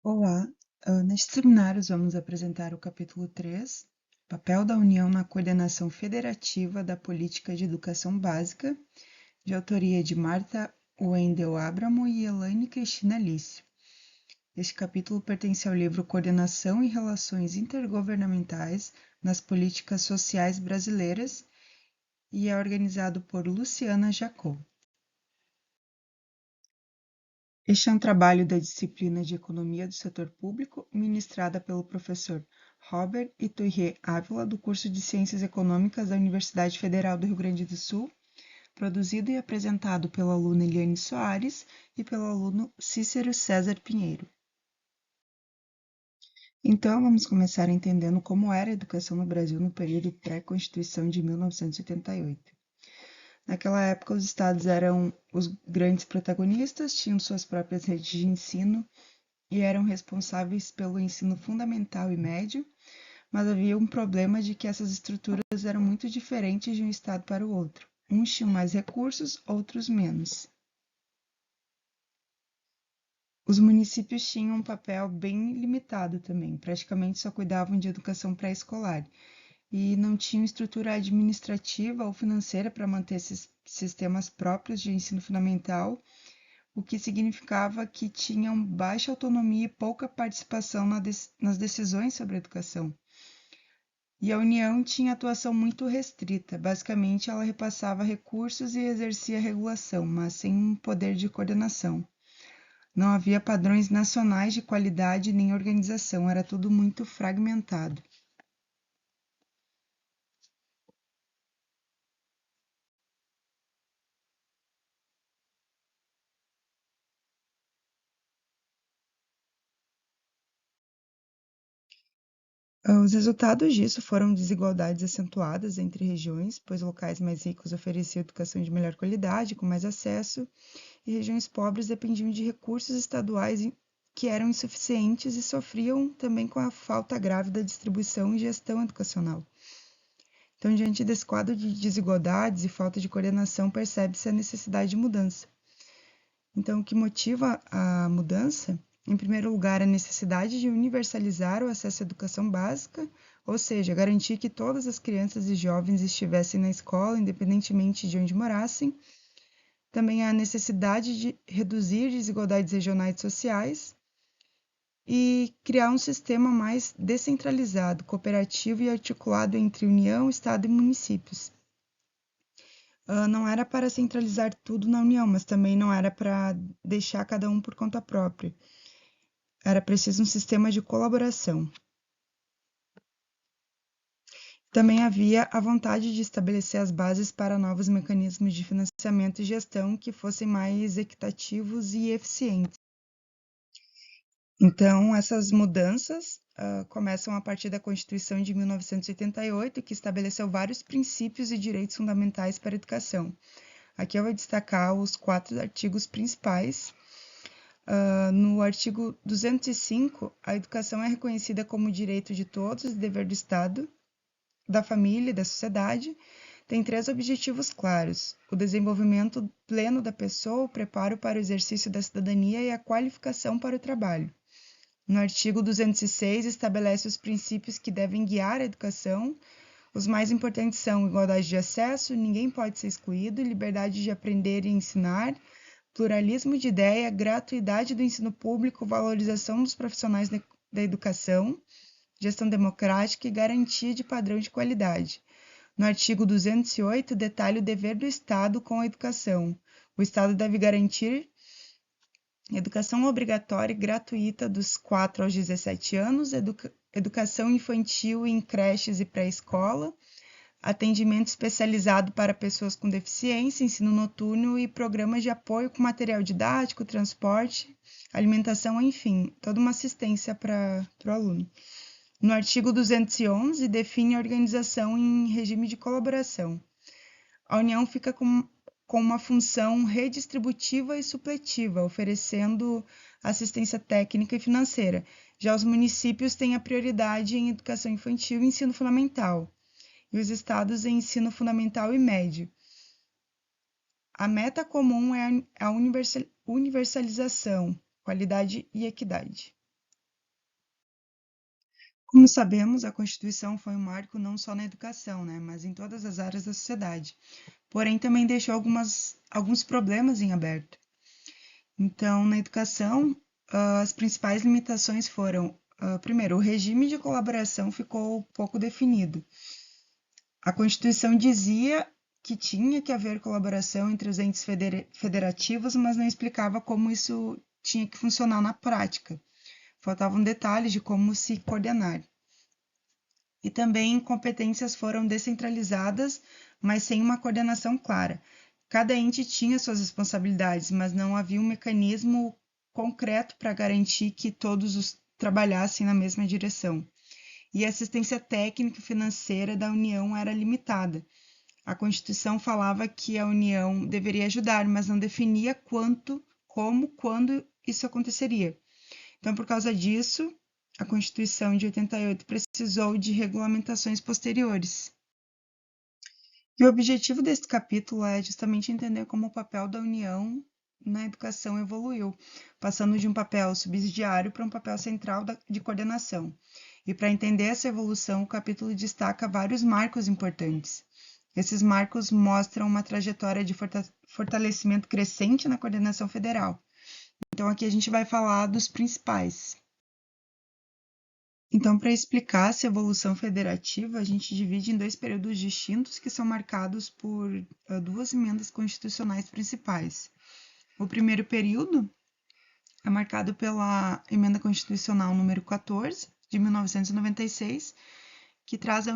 Olá, nestes seminários vamos apresentar o capítulo 3, Papel da União na Coordenação Federativa da Política de Educação Básica, de autoria de Marta Wendel Abramo e Elaine Cristina Lício. Este capítulo pertence ao livro Coordenação e Relações Intergovernamentais nas Políticas Sociais Brasileiras e é organizado por Luciana Jacot. Este é um trabalho da disciplina de Economia do Setor Público, ministrada pelo professor Robert Iturrié Ávila, do curso de Ciências Econômicas da Universidade Federal do Rio Grande do Sul, produzido e apresentado pela aluna Eliane Soares e pelo aluno Cícero César Pinheiro. Então, vamos começar entendendo como era a educação no Brasil no período pré-Constituição de 1988. Naquela época, os estados eram os grandes protagonistas, tinham suas próprias redes de ensino e eram responsáveis pelo ensino fundamental e médio, mas havia um problema de que essas estruturas eram muito diferentes de um estado para o outro. Uns tinham mais recursos, outros menos. Os municípios tinham um papel bem limitado também, praticamente só cuidavam de educação pré-escolar e não tinham estrutura administrativa ou financeira para manter esses sistemas próprios de ensino fundamental, o que significava que tinham baixa autonomia e pouca participação nas decisões sobre a educação. E a União tinha atuação muito restrita, basicamente ela repassava recursos e exercia regulação, mas sem um poder de coordenação. Não havia padrões nacionais de qualidade nem organização, era tudo muito fragmentado. Os resultados disso foram desigualdades acentuadas entre regiões, pois locais mais ricos ofereciam educação de melhor qualidade, com mais acesso, e regiões pobres dependiam de recursos estaduais que eram insuficientes e sofriam também com a falta grave da distribuição e gestão educacional. Então, diante desse quadro de desigualdades e falta de coordenação, percebe-se a necessidade de mudança. Então, o que motiva a mudança? Em primeiro lugar, a necessidade de universalizar o acesso à educação básica, ou seja, garantir que todas as crianças e jovens estivessem na escola, independentemente de onde morassem. Também a necessidade de reduzir desigualdades regionais e sociais e criar um sistema mais descentralizado, cooperativo e articulado entre União, Estado e municípios. Não era para centralizar tudo na União, mas também não era para deixar cada um por conta própria. Era preciso um sistema de colaboração. Também havia a vontade de estabelecer as bases para novos mecanismos de financiamento e gestão que fossem mais equitativos e eficientes. Então, essas mudanças começam a partir da Constituição de 1988, que estabeleceu vários princípios e direitos fundamentais para a educação. Aqui eu vou destacar os 4 artigos principais. No artigo 205, a educação é reconhecida como direito de todos e dever do Estado, da família e da sociedade. Tem 3 objetivos claros: o desenvolvimento pleno da pessoa, o preparo para o exercício da cidadania e a qualificação para o trabalho. No artigo 206, estabelece os princípios que devem guiar a educação. Os mais importantes são igualdade de acesso, ninguém pode ser excluído, liberdade de aprender e ensinar, pluralismo de ideia, gratuidade do ensino público, valorização dos profissionais da educação, gestão democrática e garantia de padrão de qualidade. No artigo 208, detalha o dever do Estado com a educação. O Estado deve garantir educação obrigatória e gratuita dos 4 aos 17 anos, educação infantil em creches e pré-escola, atendimento especializado para pessoas com deficiência, ensino noturno e programas de apoio com material didático, transporte, alimentação, enfim, toda uma assistência para o aluno. No artigo 211, define a organização em regime de colaboração. A União fica com uma função redistributiva e supletiva, oferecendo assistência técnica e financeira. Já os municípios têm a prioridade em educação infantil e ensino fundamental, e os estados em ensino fundamental e médio. A meta comum é a universalização, qualidade e equidade. Como sabemos, a Constituição foi um marco não só na educação, né, mas em todas as áreas da sociedade. Porém, também deixou alguns problemas em aberto. Então, na educação, as principais limitações foram, primeiro, o regime de colaboração ficou pouco definido. A Constituição dizia que tinha que haver colaboração entre os entes federativos, mas não explicava como isso tinha que funcionar na prática. Faltavam detalhes de como se coordenar. E também competências foram descentralizadas, mas sem uma coordenação clara. Cada ente tinha suas responsabilidades, mas não havia um mecanismo concreto para garantir que todos trabalhassem na mesma direção. E a assistência técnica e financeira da União era limitada. A Constituição falava que a União deveria ajudar, mas não definia quanto, como, quando isso aconteceria. Então, por causa disso, a Constituição de 88 precisou de regulamentações posteriores. E o objetivo desse capítulo é justamente entender como o papel da União na educação evoluiu, passando de um papel subsidiário para um papel central de coordenação. E para entender essa evolução, o capítulo destaca vários marcos importantes. Esses marcos mostram uma trajetória de fortalecimento crescente na coordenação federal. Então, aqui a gente vai falar dos principais. Então, para explicar essa evolução federativa, a gente divide em dois períodos distintos que são marcados por duas emendas constitucionais principais. O primeiro período é marcado pela Emenda Constitucional número 14, de 1996, que traz a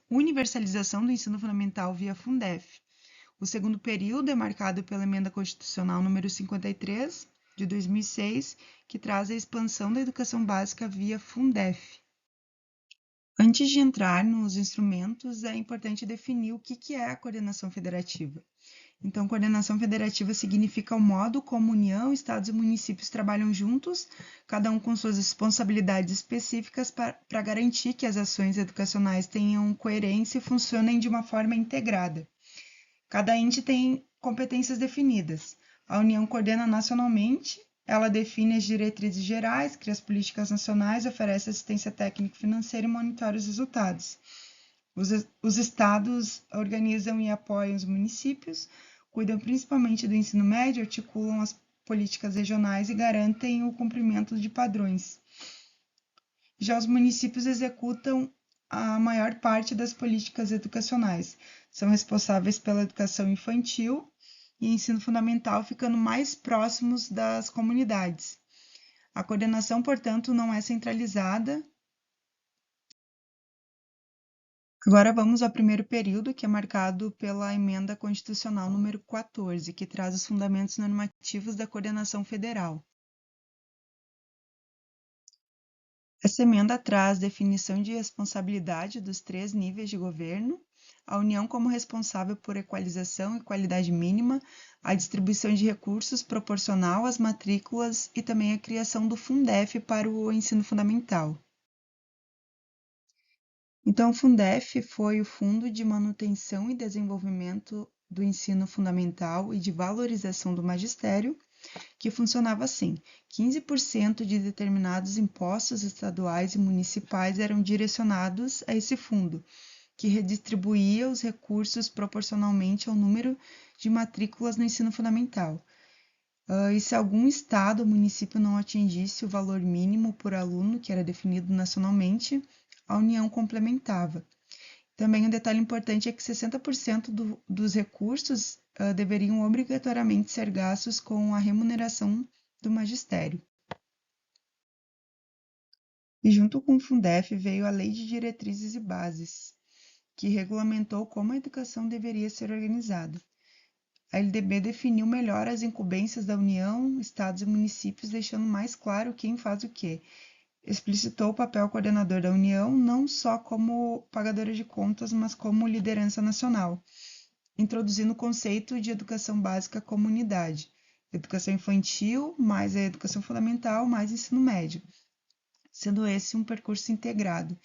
universalização do ensino fundamental via Fundef. O segundo período é marcado pela Emenda Constitucional número 53, de 2006, que traz a expansão da educação básica via Fundef. Antes de entrar nos instrumentos, é importante definir o que é a coordenação federativa. Então, coordenação federativa significa o modo como União, Estados e municípios trabalham juntos, cada um com suas responsabilidades específicas para garantir que as ações educacionais tenham coerência e funcionem de uma forma integrada. Cada ente tem competências definidas. A União coordena nacionalmente, ela define as diretrizes gerais, cria as políticas nacionais, oferece assistência técnico-financeira e monitora os resultados. Os estados organizam e apoiam os municípios, cuidam principalmente do ensino médio, articulam as políticas regionais e garantem o cumprimento de padrões. Já os municípios executam a maior parte das políticas educacionais, são responsáveis pela educação infantil e ensino fundamental, ficando mais próximos das comunidades. A coordenação, portanto, não é centralizada. Agora vamos ao primeiro período, que é marcado pela Emenda Constitucional número 14, que traz os fundamentos normativos da coordenação federal. Essa emenda traz definição de responsabilidade dos 3 níveis de governo, a União como responsável por equalização e qualidade mínima, a distribuição de recursos proporcional às matrículas e também a criação do Fundef para o ensino fundamental. Então, o Fundef foi o Fundo de Manutenção e Desenvolvimento do Ensino Fundamental e de Valorização do Magistério, que funcionava assim: 15% de determinados impostos estaduais e municipais eram direcionados a esse fundo, que redistribuía os recursos proporcionalmente ao número de matrículas no ensino fundamental. E se algum estado ou município não atingisse o valor mínimo por aluno, que era definido nacionalmente, a União complementava. Também um detalhe importante é que 60% dos recursos deveriam obrigatoriamente ser gastos com a remuneração do magistério. E junto com o Fundef veio a Lei de Diretrizes e Bases, que regulamentou como a educação deveria ser organizada. A LDB definiu melhor as incumbências da União, estados e municípios, deixando mais claro quem faz o quê. Explicitou o papel coordenador da União não só como pagadora de contas, mas como liderança nacional, introduzindo o conceito de educação básica como unidade, educação infantil, mais a educação fundamental, mais ensino médio, sendo esse um percurso integrado.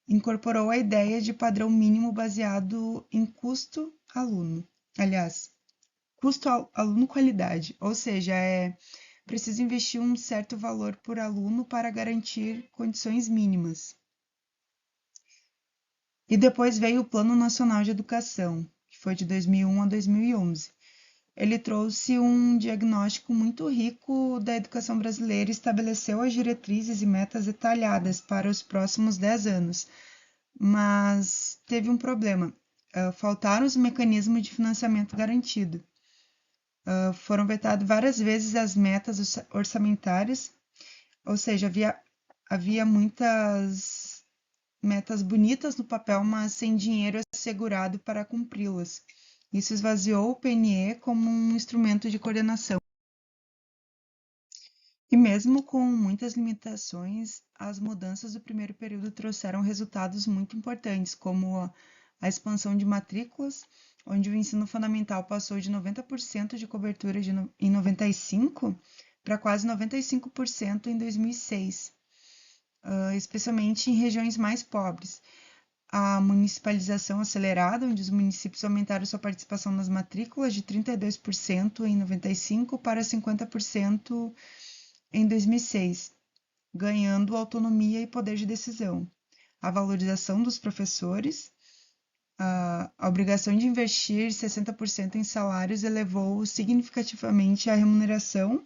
Incorporou a ideia de padrão mínimo baseado em custo-aluno. Aliás, custo-aluno-qualidade, ou seja, preciso investir um certo valor por aluno para garantir condições mínimas. E depois veio o Plano Nacional de Educação, que foi de 2001 a 2011. Ele trouxe um diagnóstico muito rico da educação brasileira e estabeleceu as diretrizes e metas detalhadas para os próximos 10 anos. Mas teve um problema. Faltaram os mecanismos de financiamento garantido. Foram vetadas várias vezes as metas orçamentárias, ou seja, havia muitas metas bonitas no papel, mas sem dinheiro assegurado para cumpri-las. Isso esvaziou o PNE como um instrumento de coordenação. E mesmo com muitas limitações, as mudanças do primeiro período trouxeram resultados muito importantes, como a expansão de matrículas, onde o ensino fundamental passou de 90% de cobertura em 95% para quase 95% em 2006, especialmente em regiões mais pobres. A municipalização acelerada, onde os municípios aumentaram sua participação nas matrículas de 32% em 95% para 50% em 2006, ganhando autonomia e poder de decisão. A valorização dos professores, a obrigação de investir 60% em salários elevou significativamente a remuneração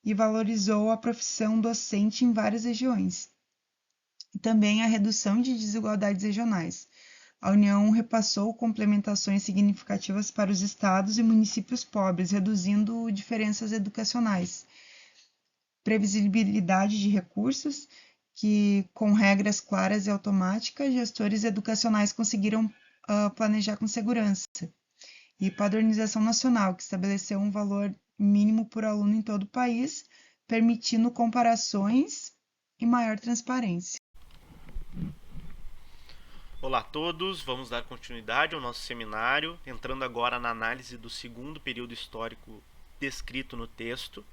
e valorizou a profissão docente em várias regiões. E também a redução de desigualdades regionais. A União repassou complementações significativas para os estados e municípios pobres, reduzindo diferenças educacionais. Previsibilidade de recursos, que com regras claras e automáticas, gestores educacionais conseguiram planejar com segurança. E padronização nacional, que estabeleceu um valor mínimo por aluno em todo o país, permitindo comparações e maior transparência. Olá a todos, vamos dar continuidade ao nosso seminário, entrando agora na análise do segundo período histórico descrito no texto.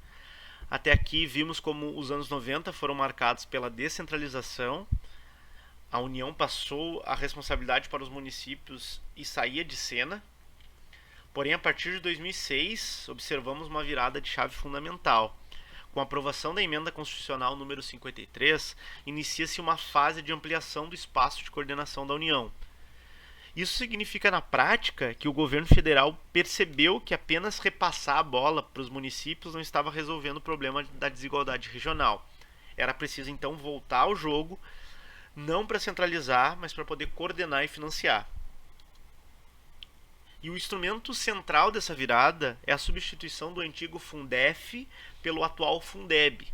Até aqui vimos como os anos 90 foram marcados pela descentralização, a União passou a responsabilidade para os municípios e saía de cena. Porém, a partir de 2006, observamos uma virada de chave fundamental. Com a aprovação da Emenda Constitucional número 53, inicia-se uma fase de ampliação do espaço de coordenação da União. Isso significa, na prática, que o governo federal percebeu que apenas repassar a bola para os municípios não estava resolvendo o problema da desigualdade regional. Era preciso, então, voltar ao jogo, não para centralizar, mas para poder coordenar e financiar. E o instrumento central dessa virada é a substituição do antigo Fundef pelo atual Fundeb.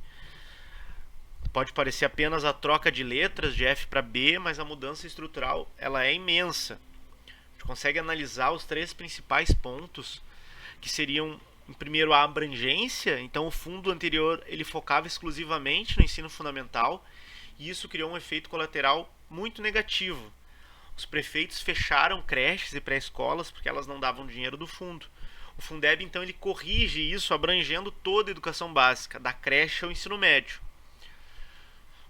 Pode parecer apenas a troca de letras de F para B, mas a mudança estrutural ela é imensa. A gente consegue analisar os três principais pontos, que seriam, em primeiro, a abrangência. Então, o fundo anterior ele focava exclusivamente no ensino fundamental, e isso criou um efeito colateral muito negativo. Os prefeitos fecharam creches e pré-escolas porque elas não davam dinheiro do fundo. O Fundeb, então, ele corrige isso, abrangendo toda a educação básica, da creche ao ensino médio.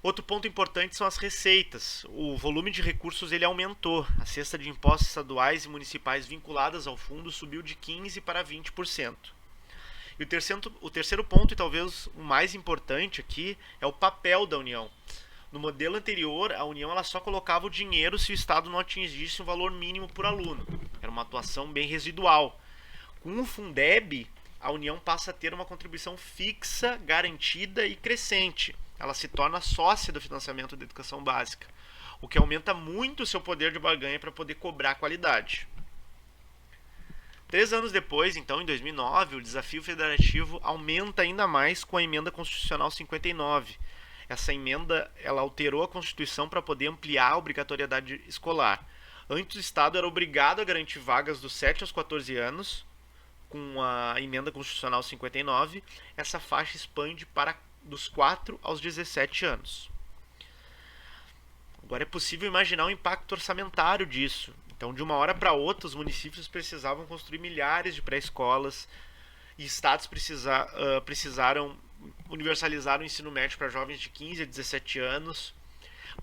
Outro ponto importante são as receitas. O volume de recursos ele aumentou. A cesta de impostos estaduais e municipais vinculadas ao fundo subiu de 15% para 20%. E o terceiro ponto, e talvez o mais importante aqui, é o papel da União. No modelo anterior, a União ela só colocava o dinheiro se o Estado não atingisse um valor mínimo por aluno. Era uma atuação bem residual. Com o Fundeb, a União passa a ter uma contribuição fixa, garantida e crescente. Ela se torna sócia do financiamento da educação básica, o que aumenta muito o seu poder de barganha para poder cobrar qualidade. 3 anos depois, então, em 2009, o desafio federativo aumenta ainda mais com a Emenda Constitucional 59. Essa emenda ela alterou a Constituição para poder ampliar a obrigatoriedade escolar. Antes, o Estado era obrigado a garantir vagas dos 7 aos 14 anos. Com a Emenda Constitucional 59, essa faixa expande para dos 4 aos 17 anos. Agora é possível imaginar o impacto orçamentário disso. Então, de uma hora para outra, os municípios precisavam construir milhares de pré-escolas e estados precisaram universalizar o ensino médio para jovens de 15 a 17 anos.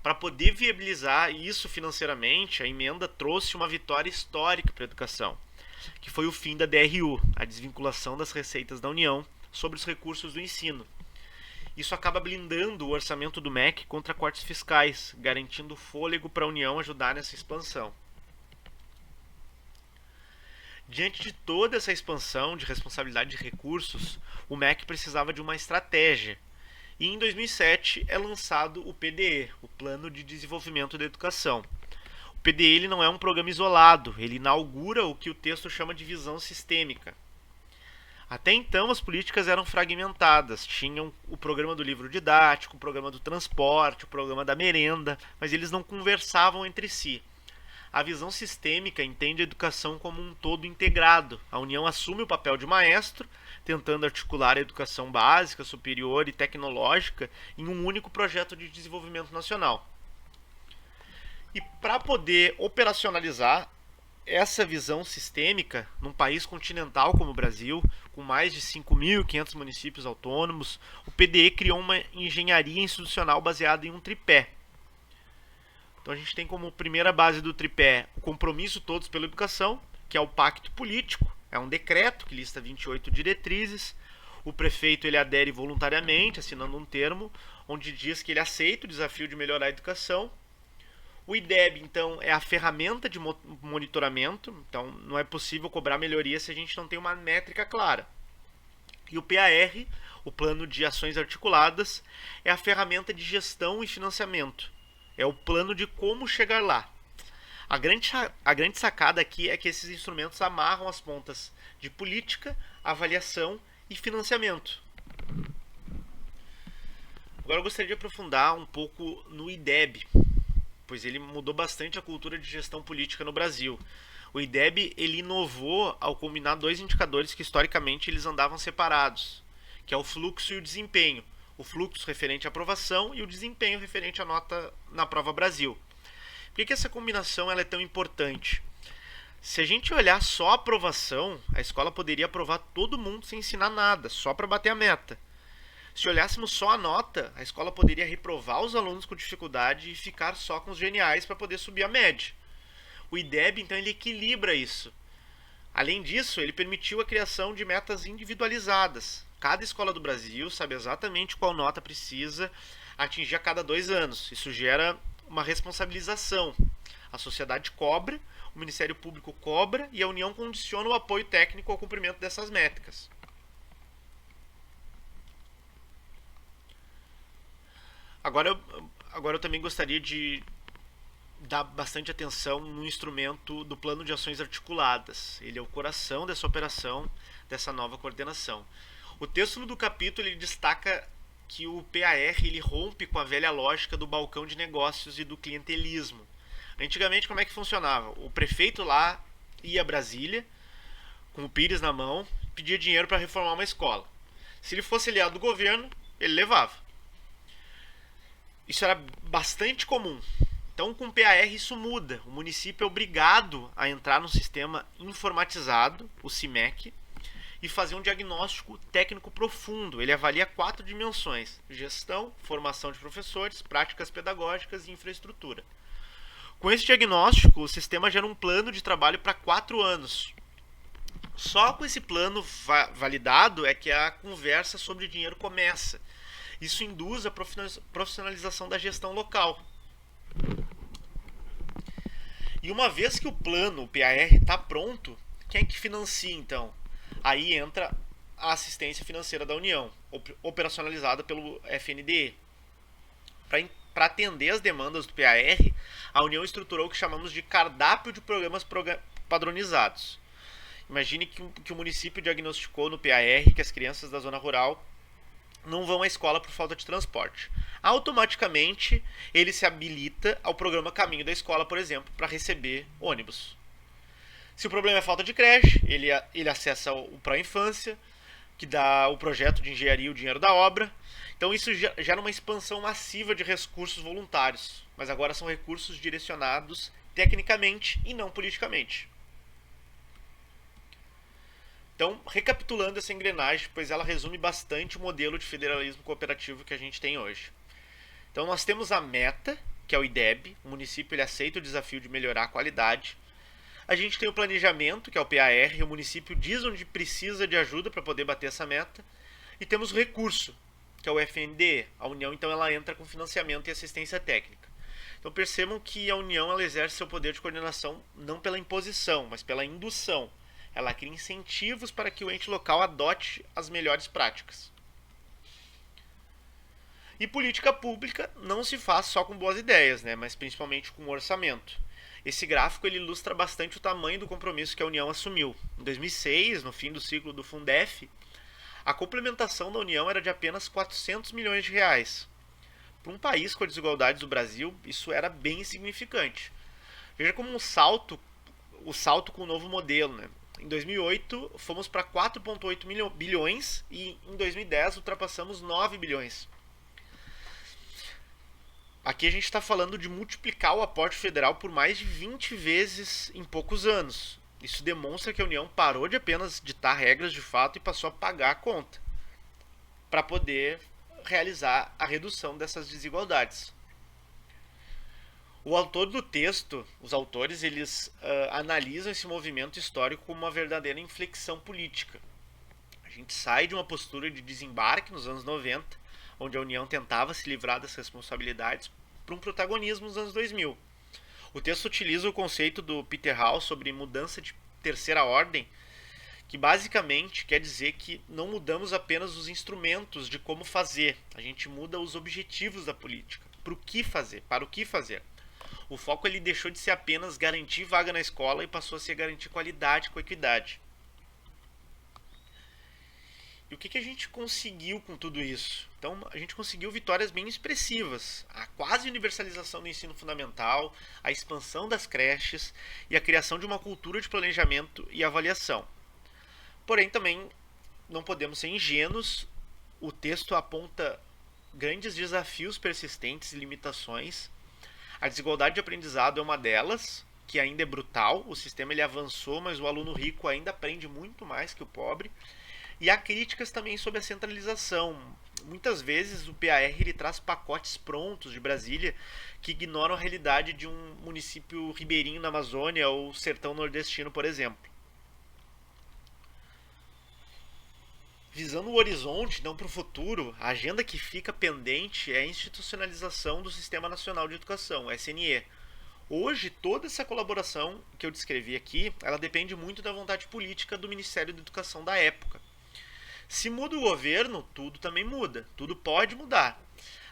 Para poder viabilizar isso financeiramente, a emenda trouxe uma vitória histórica para a educação, que foi o fim da DRU, a desvinculação das receitas da União sobre os recursos do ensino. Isso acaba blindando o orçamento do MEC contra cortes fiscais, garantindo fôlego para a União ajudar nessa expansão. Diante de toda essa expansão de responsabilidade de recursos, o MEC precisava de uma estratégia. E em 2007 é lançado o PDE, o Plano de Desenvolvimento da Educação. O PDE ele não é um programa isolado, ele inaugura o que o texto chama de visão sistêmica. Até então as políticas eram fragmentadas, tinham o programa do livro didático, o programa do transporte, o programa da merenda, mas eles não conversavam entre si. A visão sistêmica entende a educação como um todo integrado. A União assume o papel de maestro, tentando articular a educação básica, superior e tecnológica em um único projeto de desenvolvimento nacional. E para poder operacionalizar essa visão sistêmica num país continental como o Brasil, com mais de 5.500 municípios autônomos, o PDE criou uma engenharia institucional baseada em um tripé. Então a gente tem como primeira base do tripé o compromisso todos pela educação, que é o pacto político, é um decreto que lista 28 diretrizes. O prefeito ele adere voluntariamente, assinando um termo, onde diz que ele aceita o desafio de melhorar a educação. O IDEB, então, é a ferramenta de monitoramento, então não é possível cobrar melhoria se a gente não tem uma métrica clara. E o PAR, o Plano de Ações Articuladas, é a ferramenta de gestão e financiamento. É o plano de como chegar lá. A grande sacada aqui é que esses instrumentos amarram as pontas de política, avaliação e financiamento. Agora eu gostaria de aprofundar um pouco no IDEB, pois ele mudou bastante a cultura de gestão política no Brasil. O IDEB ele inovou ao combinar dois indicadores que historicamente eles andavam separados, que é o fluxo e o desempenho. O fluxo referente à aprovação e o desempenho referente à nota na prova Brasil. Por que essa combinação ela é tão importante? Se a gente olhar só a aprovação, a escola poderia aprovar todo mundo sem ensinar nada, só para bater a meta. Se olhássemos só a nota, a escola poderia reprovar os alunos com dificuldade e ficar só com os geniais para poder subir a média. O IDEB, então, ele equilibra isso. Além disso, ele permitiu a criação de metas individualizadas. Cada escola do Brasil sabe exatamente qual nota precisa atingir a cada 2 anos. Isso gera uma responsabilização. A sociedade cobra, o Ministério Público cobra e a União condiciona o apoio técnico ao cumprimento dessas métricas. Agora eu também gostaria de dar bastante atenção no instrumento do Plano de Ações Articuladas. Ele é o coração dessa operação, dessa nova coordenação. O texto do capítulo ele destaca que o PAR ele rompe com a velha lógica do balcão de negócios e do clientelismo. Antigamente, como é que funcionava? O prefeito lá ia a Brasília, com o pires na mão, pedia dinheiro para reformar uma escola. Se ele fosse aliado do governo, ele levava. Isso era bastante comum. Então, com o PAR isso muda. O município é obrigado a entrar no sistema informatizado, o CIMEC, e fazer um diagnóstico técnico profundo. Ele avalia 4 dimensões: gestão, formação de professores, práticas pedagógicas e infraestrutura. Com esse diagnóstico, o sistema gera um plano de trabalho para 4 anos. Só com esse plano validado é que a conversa sobre dinheiro começa. Isso induz a profissionalização da gestão local. E uma vez que o plano, o PAR, está pronto, quem é que financia então? Aí entra a assistência financeira da União, operacionalizada pelo FNDE. Para atender as demandas do PAR, a União estruturou o que chamamos de cardápio de programas padronizados. Imagine que o município diagnosticou no PAR que as crianças da zona rural não vão à escola por falta de transporte. Automaticamente, ele se habilita ao programa Caminho da Escola, por exemplo, para receber ônibus. Se o problema é falta de creche, ele acessa o Pró-Infância, que dá o projeto de engenharia e o dinheiro da obra. Então isso gera uma expansão massiva de recursos voluntários, mas agora são recursos direcionados tecnicamente e não politicamente. Então, recapitulando essa engrenagem, pois ela resume bastante o modelo de federalismo cooperativo que a gente tem hoje. Então, nós temos a meta, que é o IDEB, o município ele aceita o desafio de melhorar a qualidade. A gente tem o planejamento, que é o PAR, e o município diz onde precisa de ajuda para poder bater essa meta. E temos o recurso, que é o FNDE. A União, então, ela entra com financiamento e assistência técnica. Então percebam que a União ela exerce seu poder de coordenação não pela imposição, mas pela indução. Ela cria incentivos para que o ente local adote as melhores práticas. E política pública não se faz só com boas ideias, né, mas principalmente com orçamento. Esse gráfico ele ilustra bastante o tamanho do compromisso que a União assumiu. Em 2006, no fim do ciclo do Fundef, a complementação da União era de apenas 400 milhões de reais. Para um país com a desigualdade do Brasil, isso era bem insignificante. Veja como o salto com o novo modelo. Né? Em 2008, fomos para 4,8 bilhões e em 2010 ultrapassamos 9 bilhões. Aqui a gente está falando de multiplicar o aporte federal por mais de 20 vezes em poucos anos. Isso demonstra que a União parou de apenas ditar regras de fato e passou a pagar a conta para poder realizar a redução dessas desigualdades. O autor do texto, os autores, eles analisam esse movimento histórico como uma verdadeira inflexão política. A gente sai de uma postura de desembarque nos anos 90, onde a União tentava se livrar das responsabilidades, para um protagonismo nos anos 2000. O texto utiliza o conceito do Peter Hall sobre mudança de terceira ordem, que basicamente quer dizer que não mudamos apenas os instrumentos de como fazer, a gente muda os objetivos da política, para o que fazer. O foco ele deixou de ser apenas garantir vaga na escola e passou a ser garantir qualidade com equidade. E o que a gente conseguiu com tudo isso? Então, a gente conseguiu vitórias bem expressivas. A quase universalização do ensino fundamental, a expansão das creches e a criação de uma cultura de planejamento e avaliação. Porém, também não podemos ser ingênuos. O texto aponta grandes desafios persistentes e limitações. A desigualdade de aprendizado é uma delas, que ainda é brutal. O sistema ele avançou, mas o aluno rico ainda aprende muito mais que o pobre. E há críticas também sobre a centralização. Muitas vezes o PAR ele traz pacotes prontos de Brasília que ignoram a realidade de um município ribeirinho na Amazônia ou sertão nordestino, por exemplo. Visando o horizonte, não para o futuro, a agenda que fica pendente é a institucionalização do Sistema Nacional de Educação, SNE. Hoje, toda essa colaboração que eu descrevi aqui, ela depende muito da vontade política do Ministério da Educação da época. Se muda o governo, tudo também muda, tudo pode mudar.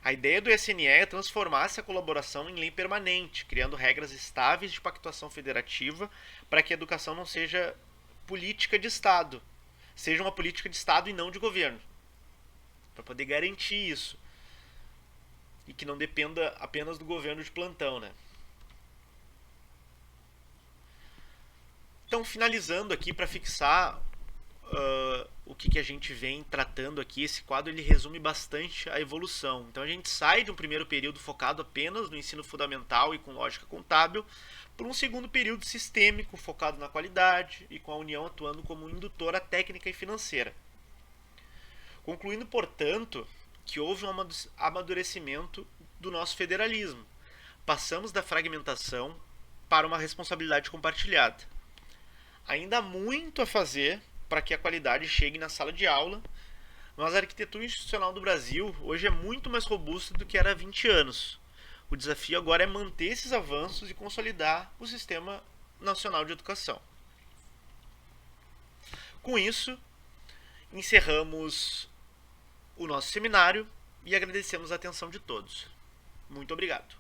A ideia do SNE é transformar essa colaboração em lei permanente, criando regras estáveis de pactuação federativa para que a educação não seja política de Estado, seja uma política de Estado e não de governo, para poder garantir isso e que não dependa apenas do governo de plantão, né? Então, finalizando aqui para fixar o que a gente vem tratando aqui, esse quadro ele resume bastante a evolução. Então a gente sai de um primeiro período focado apenas no ensino fundamental e com lógica contábil, para um segundo período sistêmico focado na qualidade e com a União atuando como indutora técnica e financeira. Concluindo, portanto, que houve um amadurecimento do nosso federalismo. Passamos da fragmentação para uma responsabilidade compartilhada. Ainda há muito a fazer para que a qualidade chegue na sala de aula, mas a arquitetura institucional do Brasil hoje é muito mais robusta do que era há 20 anos. O desafio agora é manter esses avanços e consolidar o Sistema Nacional de Educação. Com isso, encerramos o nosso seminário e agradecemos a atenção de todos. Muito obrigado.